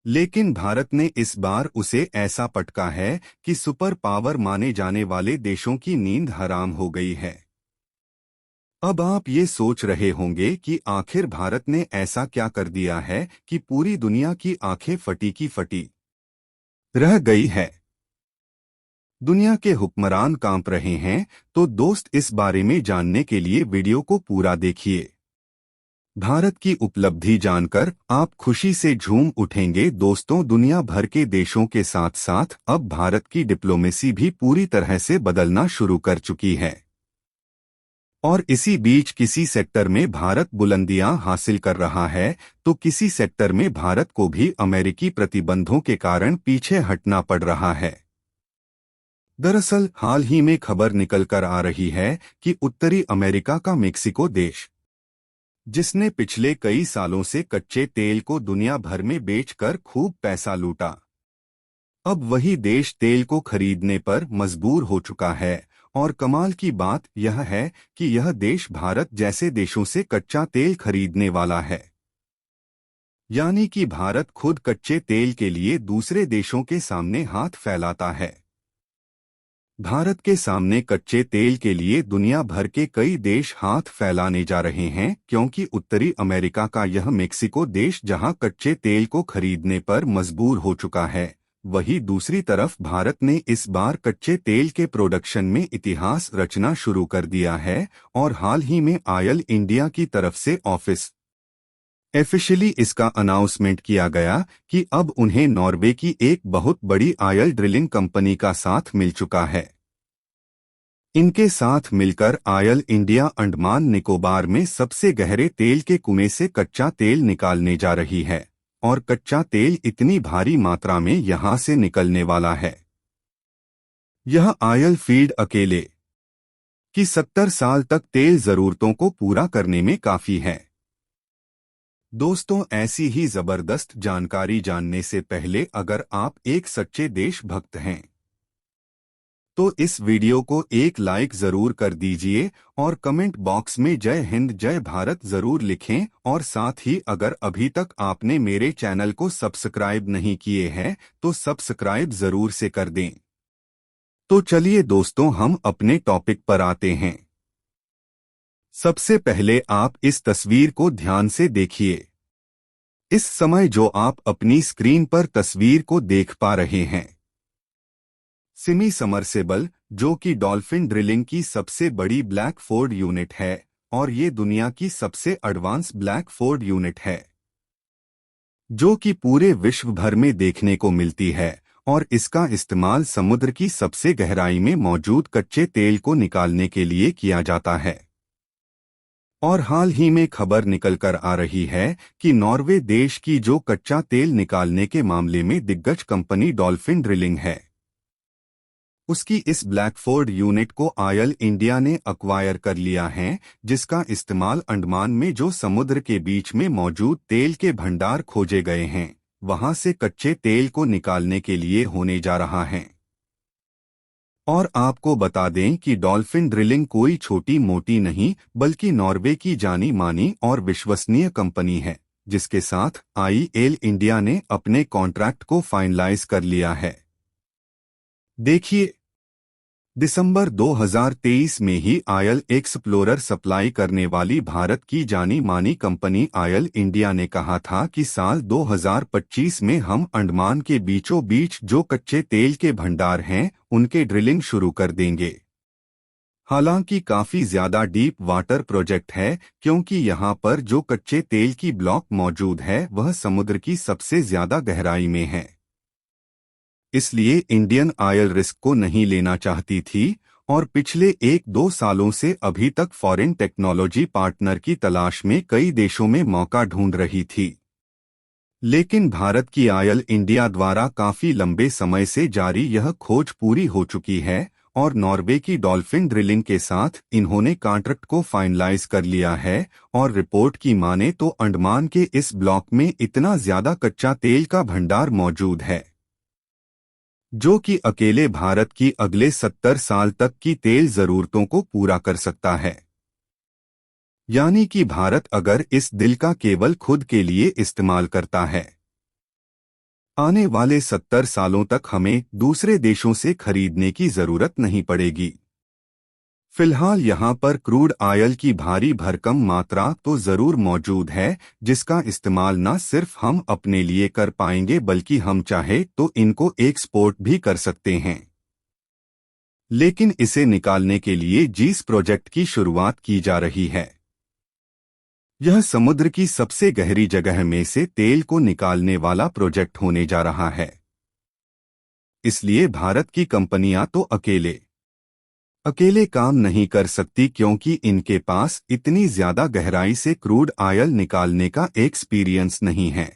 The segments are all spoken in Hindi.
लेकिन भारत ने इस बार उसे ऐसा पटका है कि सुपर पावर माने जाने वाले देशों की नींद हराम हो गई है। अब आप ये सोच रहे होंगे कि आखिर भारत ने ऐसा क्या कर दिया है कि पूरी दुनिया की आंखें फटी की फटी रह गई है। दुनिया के हुक्मरान कांप रहे हैं, तो दोस्त इस बारे में जानने के लिए वीडियो को पूरा देखिए। भारत की उपलब्धि जानकर आप खुशी से झूम उठेंगे। दोस्तों, दुनिया भर के देशों के साथ साथ अब भारत की डिप्लोमेसी भी पूरी तरह से बदलना शुरू कर चुकी है। और इसी बीच किसी सेक्टर में भारत बुलंदियां हासिल कर रहा है, तो किसी सेक्टर में भारत को भी अमेरिकी प्रतिबंधों के कारण पीछे हटना पड़ रहा है। दरअसल हाल ही में खबर निकल कर आ रही है कि उत्तरी अमेरिका का मेक्सिको देश, जिसने पिछले कई सालों से कच्चे तेल को दुनिया भर में बेचकर खूब पैसा लूटा, अब वही देश तेल को खरीदने पर मजबूर हो चुका है। और कमाल की बात यह है कि यह देश भारत जैसे देशों से कच्चा तेल खरीदने वाला है। यानी कि भारत खुद कच्चे तेल के लिए दूसरे देशों के सामने हाथ फैलाता है। भारत के सामने कच्चे तेल के लिए दुनिया भर के कई देश हाथ फैलाने जा रहे हैं, क्योंकि उत्तरी अमेरिका का यह मेक्सिको देश जहां कच्चे तेल को खरीदने पर मजबूर हो चुका है, वहीं दूसरी तरफ भारत ने इस बार कच्चे तेल के प्रोडक्शन में इतिहास रचना शुरू कर दिया है। और हाल ही में ऑयल इंडिया की तरफ से ऑफिशियली इसका अनाउंसमेंट किया गया कि अब उन्हें नॉर्वे की एक बहुत बड़ी ऑयल ड्रिलिंग कंपनी का साथ मिल चुका है। इनके साथ मिलकर ऑयल इंडिया अंडमान निकोबार में सबसे गहरे तेल के कुएं से कच्चा तेल निकालने जा रही है। और कच्चा तेल इतनी भारी मात्रा में यहां से निकलने वाला है, यह ऑयल फील्ड अकेले की 70 साल तक तेल जरूरतों को पूरा करने में काफी है। दोस्तों, ऐसी ही जबरदस्त जानकारी जानने से पहले अगर आप एक सच्चे देशभक्त हैं तो इस वीडियो को एक लाइक जरूर कर दीजिए और कमेंट बॉक्स में जय हिंद जय भारत जरूर लिखें। और साथ ही अगर अभी तक आपने मेरे चैनल को सब्सक्राइब नहीं किए हैं तो सब्सक्राइब जरूर से कर दें। तो चलिए दोस्तों, हम अपने टॉपिक पर आते हैं। सबसे पहले आप इस तस्वीर को ध्यान से देखिए। इस समय जो आप अपनी स्क्रीन पर तस्वीर को देख पा रहे हैं, सेमी समरसेबल, जो कि डॉल्फिन ड्रिलिंग की सबसे बड़ी ब्लैक फोर्ड यूनिट है और ये दुनिया की सबसे एडवांस ब्लैक फोर्ड यूनिट है, जो कि पूरे विश्व भर में देखने को मिलती है। और इसका इस्तेमाल समुद्र की सबसे गहराई में मौजूद कच्चे तेल को निकालने के लिए किया जाता है। और हाल ही में खबर निकल कर आ रही है कि नॉर्वे देश की जो कच्चा तेल निकालने के मामले में दिग्गज कंपनी डॉल्फिन ड्रिलिंग है, उसकी इस ब्लैकफोर्ड यूनिट को ऑयल इंडिया ने अक्वायर कर लिया है, जिसका इस्तेमाल अंडमान में जो समुद्र के बीच में मौजूद तेल के भंडार खोजे गए हैं, वहां से कच्चे तेल को निकालने के लिए होने जा रहा है। और आपको बता दें कि डॉल्फिन ड्रिलिंग कोई छोटी मोटी नहीं बल्कि नॉर्वे की जानी मानी और विश्वसनीय कंपनी है, जिसके साथ ऑयल इंडिया ने अपने कॉन्ट्रैक्ट को फाइनलाइज कर लिया है। देखिए, दिसंबर 2023 में ही ऑयल एक्सप्लोरर सप्लाई करने वाली भारत की जानी मानी कंपनी ऑयल इंडिया ने कहा था कि साल 2025 में हम अंडमान के बीचों बीच जो कच्चे तेल के भंडार हैं उनके ड्रिलिंग शुरू कर देंगे। हालांकि काफी ज्यादा डीप वाटर प्रोजेक्ट है, क्योंकि यहां पर जो कच्चे तेल की ब्लॉक मौजूद है वह समुद्र की सबसे ज्यादा गहराई में है। इसलिए इंडियन ऑयल रिस्क को नहीं लेना चाहती थी और पिछले 1-2 सालों से अभी तक फॉरेन टेक्नोलॉजी पार्टनर की तलाश में कई देशों में मौका ढूंढ रही थी। लेकिन भारत की ऑयल इंडिया द्वारा काफी लंबे समय से जारी यह खोज पूरी हो चुकी है और नॉर्वे की डॉल्फिन ड्रिलिंग के साथ इन्होंने कॉन्ट्रैक्ट को फाइनलाइज कर लिया है। और रिपोर्ट की माने तो अंडमान के इस ब्लॉक में इतना ज्यादा कच्चा तेल का भंडार मौजूद है, जो कि अकेले भारत की अगले 70 साल तक की तेल जरूरतों को पूरा कर सकता है। यानी कि भारत अगर इस दिल का केवल खुद के लिए इस्तेमाल करता है आने वाले 70 सालों तक हमें दूसरे देशों से खरीदने की जरूरत नहीं पड़ेगी। फिलहाल यहाँ पर क्रूड ऑयल की भारी भरकम मात्रा तो जरूर मौजूद है, जिसका इस्तेमाल न सिर्फ हम अपने लिए कर पाएंगे बल्कि हम चाहे तो इनको एक्सपोर्ट भी कर सकते हैं। लेकिन इसे निकालने के लिए जीस प्रोजेक्ट की शुरुआत की जा रही है। यह समुद्र की सबसे गहरी जगह में से तेल को निकालने वाला प्रोजेक्ट होने जा रहा है। इसलिए भारत की कंपनियां तो अकेले काम नहीं कर सकती, क्योंकि इनके पास इतनी ज्यादा गहराई से क्रूड ऑयल निकालने का एक्सपीरियंस नहीं है।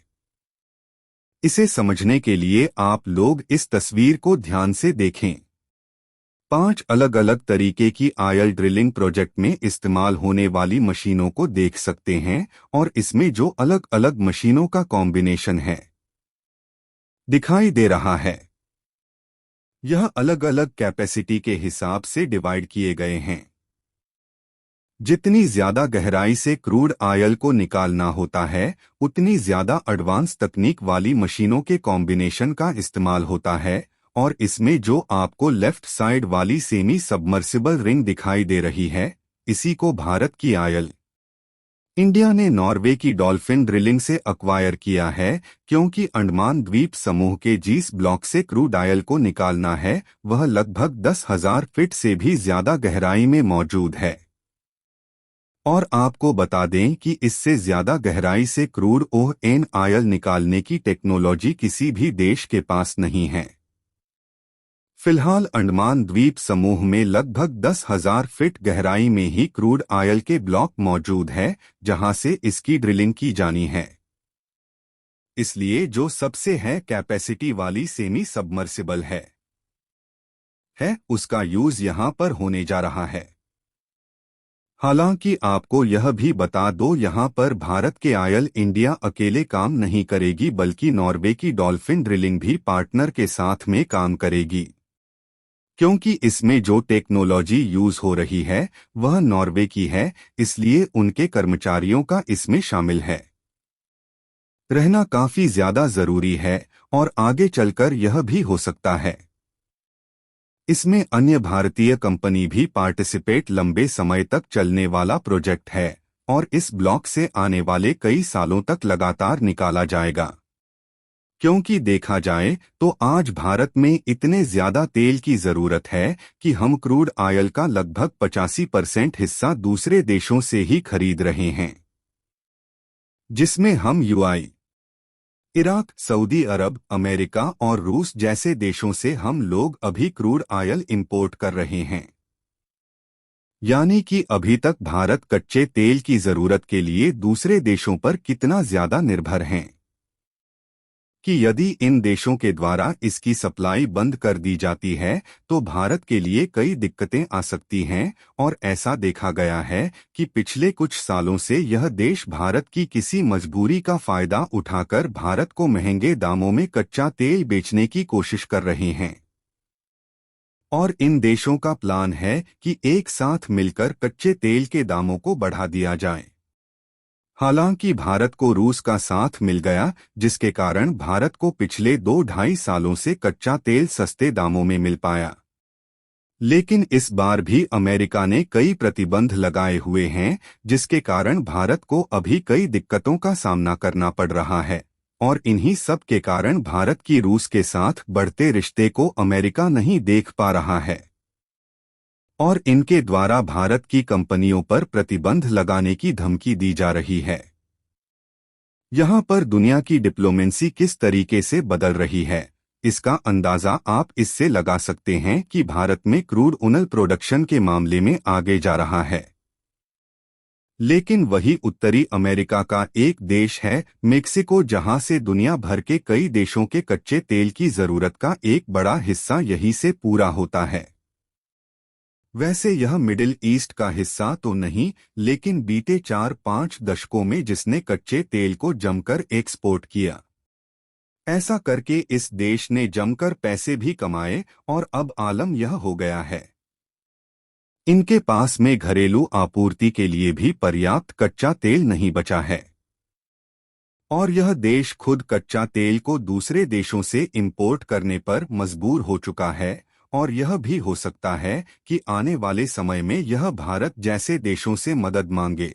इसे समझने के लिए आप लोग इस तस्वीर को ध्यान से देखें। 5 अलग अलग तरीके की ऑयल ड्रिलिंग प्रोजेक्ट में इस्तेमाल होने वाली मशीनों को देख सकते हैं, और इसमें जो अलग अलग मशीनों का कॉम्बिनेशन है दिखाई दे रहा है, यह अलग अलग कैपेसिटी के हिसाब से डिवाइड किए गए हैं। जितनी ज्यादा गहराई से क्रूड ऑयल को निकालना होता है, उतनी ज्यादा एडवांस तकनीक वाली मशीनों के कॉम्बिनेशन का इस्तेमाल होता है। और इसमें जो आपको लेफ्ट साइड वाली सेमी सबमर्सिबल रिंग दिखाई दे रही है, इसी को भारत की ऑयल इंडिया ने नॉर्वे की डॉल्फिन ड्रिलिंग से अक्वायर किया है, क्योंकि अंडमान द्वीप समूह के जीस ब्लॉक से क्रूड ऑयल को निकालना है, वह लगभग 10,000 फीट से भी ज्यादा गहराई में मौजूद है। और आपको बता दें कि इससे ज्यादा गहराई से क्रूड ऑयल निकालने की टेक्नोलॉजी किसी भी देश के पास नहीं है। फिलहाल अंडमान द्वीप समूह में लगभग 10,000 फीट गहराई में ही क्रूड ऑयल के ब्लॉक मौजूद है, जहां से इसकी ड्रिलिंग की जानी है। इसलिए जो सबसे है कैपेसिटी वाली सेमी सबमर्सिबल है उसका यूज यहां पर होने जा रहा है। हालांकि आपको यह भी बता दो, यहां पर भारत के ऑयल इंडिया अकेले काम नहीं करेगी, बल्कि नॉर्वे की डॉल्फिन ड्रिलिंग भी पार्टनर के साथ में काम करेगी, क्योंकि इसमें जो टेक्नोलॉजी यूज हो रही है वह नॉर्वे की है, इसलिए उनके कर्मचारियों का इसमें शामिल है रहना काफी ज्यादा जरूरी है। और आगे चलकर यह भी हो सकता है इसमें अन्य भारतीय कंपनी भी पार्टिसिपेट। लंबे समय तक चलने वाला प्रोजेक्ट है और इस ब्लॉक से आने वाले कई सालों तक लगातार निकाला जाएगा, क्योंकि देखा जाए तो आज भारत में इतने ज्यादा तेल की जरूरत है कि हम क्रूड ऑयल का लगभग 85% हिस्सा दूसरे देशों से ही खरीद रहे हैं, जिसमें हम यूएई, इराक, सऊदी अरब, अमेरिका और रूस जैसे देशों से हम लोग अभी क्रूड ऑयल इंपोर्ट कर रहे हैं। यानी कि अभी तक भारत कच्चे तेल की जरूरत के लिए दूसरे देशों पर कितना ज्यादा निर्भर हैं कि यदि इन देशों के द्वारा इसकी सप्लाई बंद कर दी जाती है तो भारत के लिए कई दिक्कतें आ सकती हैं। और ऐसा देखा गया है कि पिछले कुछ सालों से यह देश भारत की किसी मजबूरी का फायदा उठाकर भारत को महंगे दामों में कच्चा तेल बेचने की कोशिश कर रहे हैं। और इन देशों का प्लान है कि एक साथ मिलकर कच्चे तेल के दामों को बढ़ा दिया जाए। हालांकि भारत को रूस का साथ मिल गया, जिसके कारण भारत को पिछले 2-2.5 सालों से कच्चा तेल सस्ते दामों में मिल पाया। लेकिन इस बार भी अमेरिका ने कई प्रतिबंध लगाए हुए हैं, जिसके कारण भारत को अभी कई दिक्कतों का सामना करना पड़ रहा है। और इन्हीं सब के कारण भारत की रूस के साथ बढ़ते रिश्ते को अमेरिका नहीं देख पा रहा है और इनके द्वारा भारत की कंपनियों पर प्रतिबंध लगाने की धमकी दी जा रही है। यहाँ पर दुनिया की डिप्लोमेसी किस तरीके से बदल रही है, इसका अंदाजा आप इससे लगा सकते हैं कि भारत में क्रूड ऑयल प्रोडक्शन के मामले में आगे जा रहा है। लेकिन वही उत्तरी अमेरिका का एक देश है मेक्सिको, जहां से दुनिया भर के कई देशों के कच्चे तेल की जरूरत का एक बड़ा हिस्सा यहीं से पूरा होता है। वैसे यह मिडिल ईस्ट का हिस्सा तो नहीं, लेकिन बीते 4-5 दशकों में जिसने कच्चे तेल को जमकर एक्सपोर्ट किया, ऐसा करके इस देश ने जमकर पैसे भी कमाए और अब आलम यह हो गया है इनके पास में घरेलू आपूर्ति के लिए भी पर्याप्त कच्चा तेल नहीं बचा है। और यह देश खुद कच्चा तेल को दूसरे देशों से इंपोर्ट करने पर मजबूर हो चुका है और यह भी हो सकता है कि आने वाले समय में यह भारत जैसे देशों से मदद मांगे।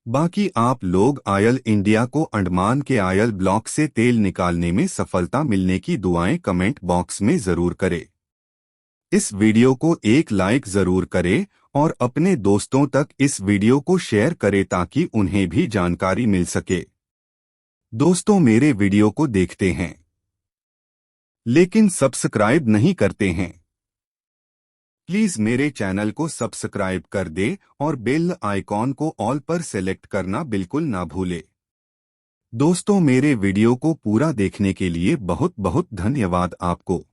बाकी आप लोग आयल इंडिया को अंडमान के आयल ब्लॉक से तेल निकालने में सफलता मिलने की दुआएं कमेंट बॉक्स में जरूर करें। इस वीडियो को एक लाइक जरूर करें और अपने दोस्तों तक इस वीडियो को शेयर करें ताकि उन्हें भी जानकारी मिल सके। दोस्तों मेरे वीडियो को देखते हैं लेकिन सब्सक्राइब नहीं करते हैं, प्लीज मेरे चैनल को सब्सक्राइब कर दे और बेल आइकॉन को ऑल पर सेलेक्ट करना बिल्कुल ना भूले। दोस्तों मेरे वीडियो को पूरा देखने के लिए बहुत बहुत धन्यवाद आपको।